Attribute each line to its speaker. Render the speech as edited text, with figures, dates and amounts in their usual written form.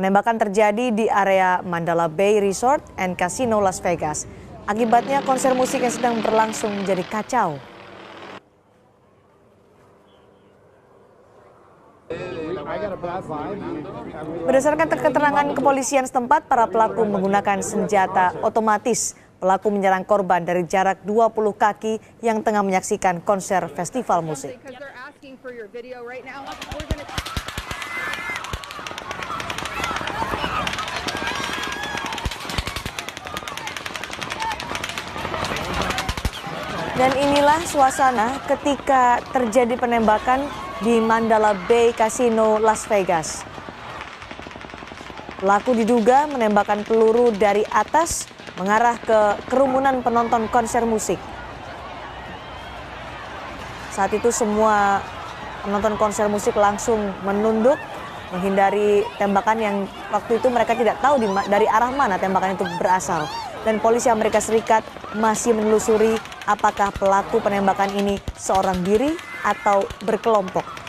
Speaker 1: Penembakan terjadi di area Mandala Bay Resort and Casino Las Vegas. Akibatnya konser musik yang sedang berlangsung menjadi kacau. Berdasarkan keterangan kepolisian setempat, para pelaku menggunakan senjata otomatis. Pelaku menyerang korban dari jarak 20 kaki yang tengah menyaksikan konser festival musik. Dan inilah suasana ketika terjadi penembakan di Mandala Bay Casino Las Vegas. Pelaku diduga menembakkan peluru dari atas mengarah ke kerumunan penonton konser musik. Saat itu semua penonton konser musik langsung menunduk menghindari tembakan yang waktu itu mereka tidak tahu dari arah mana tembakan itu berasal. Dan polisi Amerika Serikat masih menelusuri apakah pelaku penembakan ini seorang diri atau berkelompok.